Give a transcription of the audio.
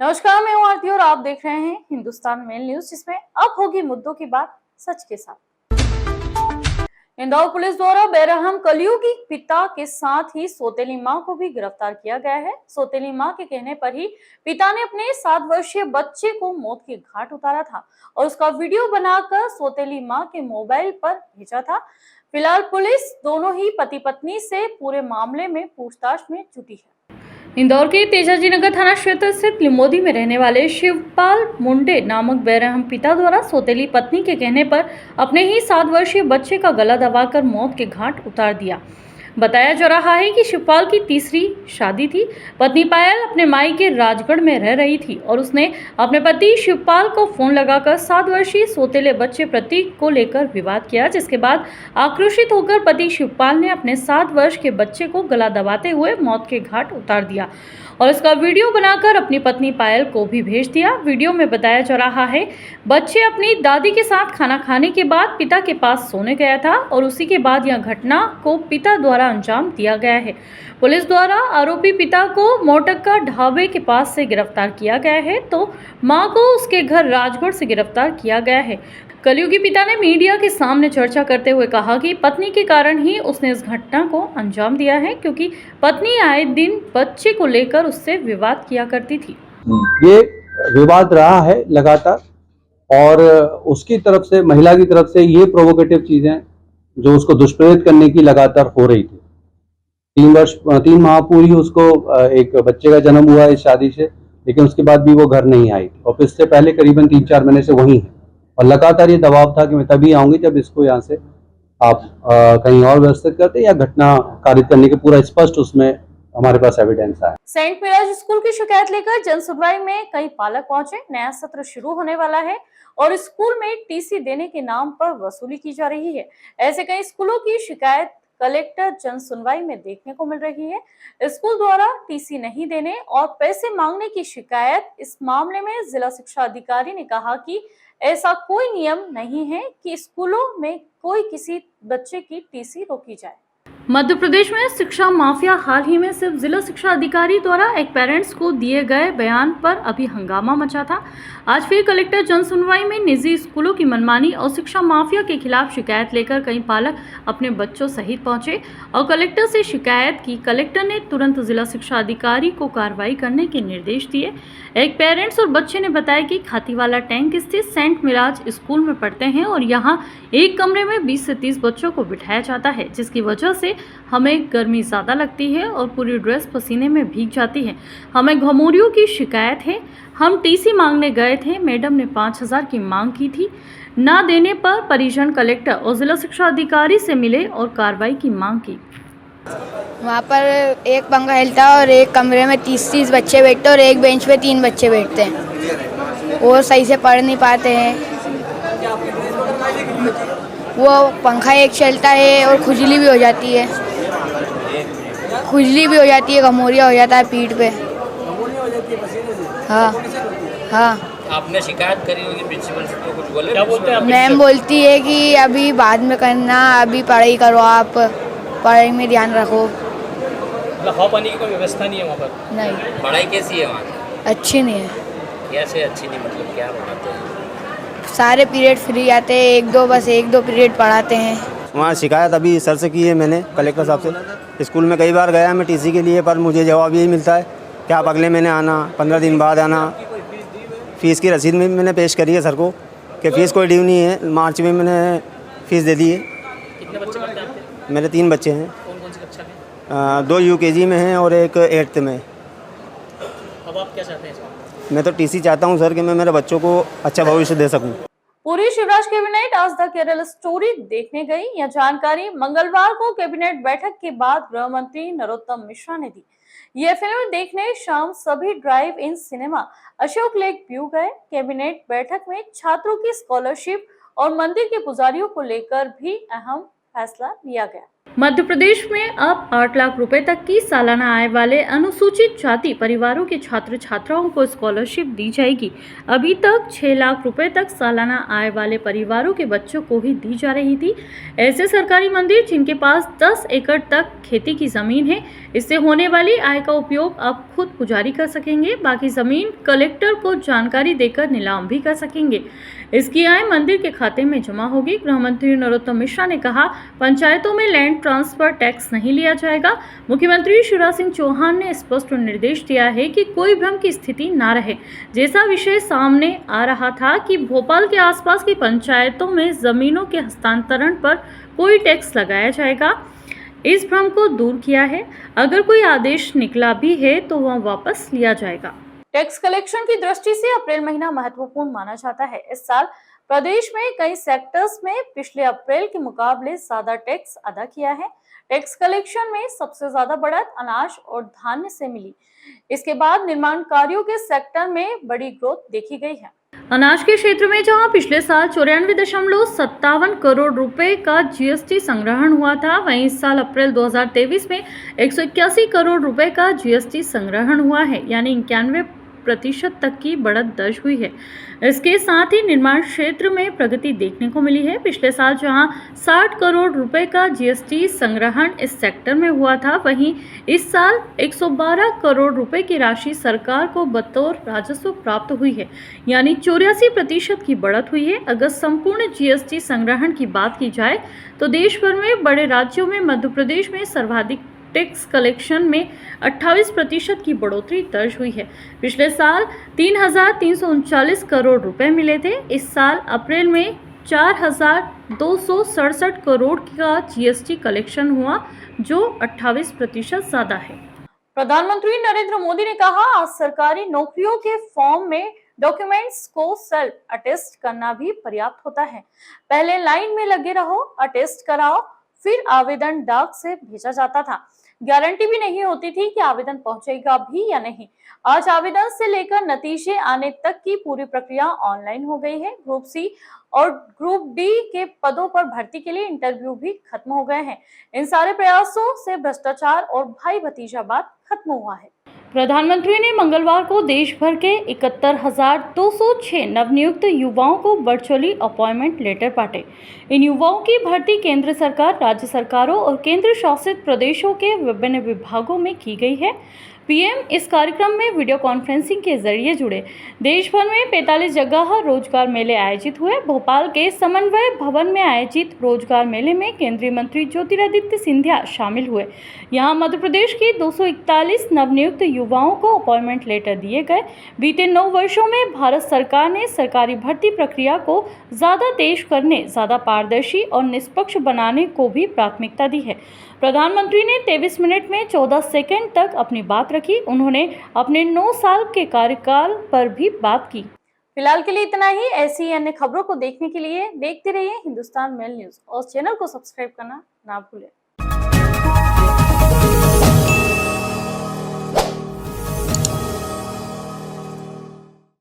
नमस्कार, मैं हूँ आरती और आप देख रहे हैं हिंदुस्तान मेल न्यूज, जिसमें अब होगी मुद्दों की बात सच के साथ। इंदौर पुलिस द्वारा बेरहम कलयुगी पिता के साथ ही सौतेली मां को भी गिरफ्तार किया गया है। सौतेली मां के कहने पर ही पिता ने अपने 7 वर्षीय बच्चे को मौत के घाट उतारा था और उसका वीडियो बनाकर सौतेली मां के मोबाइल पर भेजा था। फिलहाल पुलिस दोनों ही पति पत्नी से पूरे मामले में पूछताछ में जुटी है। इंदौर के तेजाजी नगर थाना क्षेत्र स्थित लिमोदी में रहने वाले शिवपाल मुंडे नामक बेरहम पिता द्वारा सौतेली पत्नी के कहने पर अपने ही 7 वर्षीय बच्चे का गला दबाकर मौत के घाट उतार दिया। बताया जा रहा है कि शिवपाल की तीसरी शादी थी। पत्नी पायल अपने मायके राजगढ़ में रह रही थी और उसने अपने पति शिवपाल को फोन लगाकर 7 वर्षीय सौतेले बच्चे प्रतीक को लेकर विवाद किया, जिसके बाद आक्रोशित होकर पति शिवपाल ने अपने 7 वर्ष के बच्चे को गला दबाते हुए मौत के घाट उतार दिया और इसका वीडियो बनाकर अपनी पत्नी पायल को भी भेज दिया। वीडियो में बताया जा रहा है बच्चे अपनी दादी के साथ खाना खाने के बाद पिता के पास सोने गया था और उसी के बाद यह घटना को पिता द्वारा अंजाम दिया गया है। पुलिस द्वारा आरोपी पिता को मोटक्का ढाबे के पास से गिरफ्तार किया गया है तो मां को उसके घर राजगढ़ से गिरफ्तार किया गया है। कलयुगी पिता ने मीडिया के सामने चर्चा करते हुए कहा कि पत्नी के कारण ही उसने इस घटना को अंजाम दिया है, क्योंकि पत्नी आए दिन बच्चे को लेकर उससे विवाद किया करती थी। ये विवाद रहा है लगातार और उसकी तरफ से, महिला की तरफ से ये प्रोवोकेटिव चीजें जो उसको दुष्प्रेरित करने की लगातार हो रही थी। 3 माह पूरी उसको एक बच्चे का जन्म हुआ इस शादी से, लेकिन उसके बाद भी वो घर नहीं आई थी और इससे पहले करीबन 3-4 महीने से वहीं है और लगातार ये दबाव था कि मैं तभी आऊंगी जब इसको यहाँ से आप कहीं और व्यवस्थित करते या घटना कारित करने के पूरा स्पष्ट उसमें हमारे पास एविडेंस आया। सेंट मिराज स्कूल की शिकायत लेकर जन सुनवाई में कई पालक पहुंचे। नया सत्र शुरू होने वाला है और स्कूल में टीसी देने के नाम पर वसूली की जा रही है। ऐसे कई स्कूलों की शिकायत कलेक्टर जन सुनवाई में देखने को मिल रही है। स्कूल द्वारा टीसी नहीं देने और पैसे मांगने की शिकायत। इस मामले में जिला शिक्षा अधिकारी ने कहा कि ऐसा कोई नियम नहीं है कि स्कूलों में कोई किसी बच्चे की टीसी रोकी जाए। मध्य प्रदेश में शिक्षा माफिया हाल ही में सिर्फ जिला शिक्षा अधिकारी द्वारा एक पेरेंट्स को दिए गए बयान पर अभी हंगामा मचा था। आज फिर कलेक्टर जन सुनवाई में निजी स्कूलों की मनमानी और शिक्षा माफिया के खिलाफ शिकायत लेकर कई पालक अपने बच्चों सहित पहुंचे और कलेक्टर से शिकायत की। कलेक्टर ने तुरंत जिला शिक्षा अधिकारी को कार्रवाई करने के निर्देश दिए। एक पेरेंट्स और बच्चे ने बताया कि खातीवाला टैंक स्थित सेंट मिराज स्कूल में पढ़ते हैं और यहाँ एक कमरे में 20 से 30 बच्चों को बिठाया जाता है, जिसकी वजह से हमें गर्मी ज़्यादा लगती है और पूरी ड्रेस पसीने में भीग जाती है। हमें घमौरियों की शिकायत है। हम टीसी मांगने गए थे, मैडम ने 5000 की मांग की थी। ना देने पर परिजन कलेक्टर और जिला शिक्षा अधिकारी से मिले और कार्रवाई की मांग की। वहाँ पर एक पंखा हिलता है और एक कमरे में 30-30 बच्चे बैठते हैं और एक बेंच पे 3 बच्चे बैठते हैं और सही से पढ़ नहीं पाते हैं। वो पंखा एक चलता है और खुजली भी हो जाती है, घमौरिया हो जाता है पीठ पे। हाँ। आपने शिकायत करी होगी प्रिंसिपल से, तो कुछ बोले? क्या बोलते हैं? मैम बोलती है कि अभी बाद में करना, अभी पढ़ाई करो, आप पढ़ाई में ध्यान रखो। हवा पानी की कोई व्यवस्था नहीं है वहाँ पर? नहीं। पढ़ाई कैसी है वहाँ? अच्छी नहीं है। कैसे अच्छी नहीं, मतलब क्या पढ़ाते हैं? सारे पीरियड फ्री आते हैं, 1-2 पीरियड पढ़ाते हैं। वहाँ शिकायत अभी सर से की है मैंने, कलेक्टर साहब से। स्कूल में कई बार गया मैं टीसी के लिए, पर मुझे जवाब यही मिलता है कि आप अगले महीने आना, 15 दिन बाद आना। फ़ीस की रसीद में मैंने पेश करी है सर को कि फ़ीस कोई ड्यू नहीं है। मार्च में मैंने फ़ीस दे दी है। कितने बच्चे पढ़ते हैं आपके? मेरे 3 बच्चे हैं। कौन सी कक्षा में? 2 UKG में हैं और एक 8th में। अब आप क्या चाहते हैं इसमें? मैं तो टीसी चाहता हूँ सर कि मैं मेरे बच्चों को अच्छा भविष्य दे सकूँ। पूरी शिवराज कैबिनेट आज द केरल स्टोरी देखने गई। यह जानकारी मंगलवार को कैबिनेट बैठक के बाद गृह मंत्री नरोत्तम मिश्रा ने दी। यह फिल्म देखने शाम सभी drive in cinema Ashok lake view गए। कैबिनेट बैठक में छात्रों की स्कॉलरशिप और मंदिर के पुजारियों को लेकर भी अहम फैसला लिया गया। मध्य प्रदेश में अब 8 लाख रुपए तक की सालाना आय वाले अनुसूचित जाति परिवारों के छात्र छात्राओं को स्कॉलरशिप दी जाएगी। अभी तक 6 लाख रुपए तक सालाना आय वाले परिवारों के बच्चों को ही दी जा रही थी। ऐसे सरकारी मंदिर जिनके पास 10 एकड़ तक खेती की जमीन है, इससे होने वाली आय का उपयोग अब खुद पुजारी कर सकेंगे। बाकी जमीन कलेक्टर को जानकारी देकर नीलाम भी कर सकेंगे। इसकी आय मंदिर के खाते में जमा होगी। गृह मंत्री नरोत्तम मिश्रा ने कहा, पंचायतों में लैंड ट्रांसफर टैक्स नहीं लिया जाएगा। मुख्यमंत्री शिवराज सिंह चौहान ने स्पष्ट निर्देश दिया है कि कोई भ्रम की स्थिति ना रहे। जैसा विषय सामने आ रहा था कि भोपाल के आसपास की पंचायतों में जमीनों के हस्तांतरण पर कोई टैक्स लगाया जाएगा, इस भ्रम को दूर किया है। अगर कोई आदेश निकला भी है तो वह वापस लिया जाएगा। टैक्स कलेक्शन की दृष्टि से अप्रैल महीना महत्वपूर्ण माना जाता है। इस साल प्रदेश में कई सेक्टर्स में पिछले अप्रैल के मुकाबले ज्यादा टैक्स अदा किया है। टैक्स कलेक्शन में सबसे ज्यादा बढ़त अनाज और धान्य से मिली। इसके बाद निर्माण कार्यों के सेक्टर में बड़ी ग्रोथ देखी गई है। अनाज के क्षेत्र में जहां पिछले साल 94.57 करोड़ रुपए का जीएसटी संग्रहण हुआ था, वहीं इस साल अप्रैल 2023 में 181 करोड़ रुपए का जीएसटी संग्रहण हुआ है, यानी 91% तक की बढ़त दर्ज हुई है। इसके साथ ही निर्माण क्षेत्र में प्रगति देखने को मिली है। पिछले साल जहां 60 करोड़ रुपए का जीएसटी संग्रहण इस सेक्टर में हुआ था, वहीं इस साल 112 करोड़ रुपए की राशि सरकार को बतौर राजस्व प्राप्त हुई है, यानी 84% की बढ़त हुई है। अगर संपूर्ण जीएसटी संग्रहण की बात की जाए तो देश भर में बड़े राज्यों में मध्य प्रदेश में सर्वाधिक टैक्स कलेक्शन में 28% की बढ़ोतरी दर्ज हुई है। पिछले साल 3,339 करोड़ रुपए मिले थे। इस साल अप्रैल में 4,267 करोड़ का जीएसटी कलेक्शन हुआ, जो 28% ज्यादा है। प्रधानमंत्री नरेंद्र मोदी ने कहा, आज सरकारी नौकरियों के फॉर्म में डॉक्यूमेंट्स को सेल्फ अटेस्ट करना भी पर्याप्त होता है। पहले लाइन में लगे रहो, अटेस्ट कराओ, फिर आवेदन डाक से भेजा जाता था। गारंटी भी नहीं होती थी कि आवेदन पहुंचेगा भी या नहीं। आज आवेदन से लेकर नतीजे आने तक की पूरी प्रक्रिया ऑनलाइन हो गई है। ग्रुप सी और ग्रुप डी के पदों पर भर्ती के लिए इंटरव्यू भी खत्म हो गए हैं। इन सारे प्रयासों से भ्रष्टाचार और भाई भतीजावाद खत्म हुआ है। प्रधानमंत्री ने मंगलवार को देश भर के 71,206 नवनियुक्त युवाओं को वर्चुअली अपॉइंटमेंट लेटर बांटे। इन युवाओं की भर्ती केंद्र सरकार, राज्य सरकारों और केंद्र शासित प्रदेशों के विभिन्न विभागों में की गई है। पीएम इस कार्यक्रम में वीडियो कॉन्फ्रेंसिंग के जरिए जुड़े। देश भर में 45 जगह रोजगार मेले आयोजित हुए। भोपाल के समन्वय भवन में आयोजित रोजगार मेले में केंद्रीय मंत्री ज्योतिरादित्य सिंधिया शामिल हुए। यहां मध्य प्रदेश की 241 नवनियुक्त युवाओं को अपॉइंटमेंट लेटर दिए गए। बीते 9 वर्षों में भारत सरकार ने सरकारी भर्ती प्रक्रिया को ज्यादा तेज करने, ज्यादा पारदर्शी और निष्पक्ष बनाने को भी प्राथमिकता दी है। प्रधानमंत्री ने 23 मिनट में 14 सेकंड तक अपनी बात रखी। उन्होंने अपने 9 साल के कार्यकाल पर भी बात की। फिलहाल के लिए इतना ही। ऐसी अन्य खबरों को देखने के लिए देखते रहिए हिंदुस्तान मेल न्यूज और चैनल को सब्सक्राइब करना ना भूलें।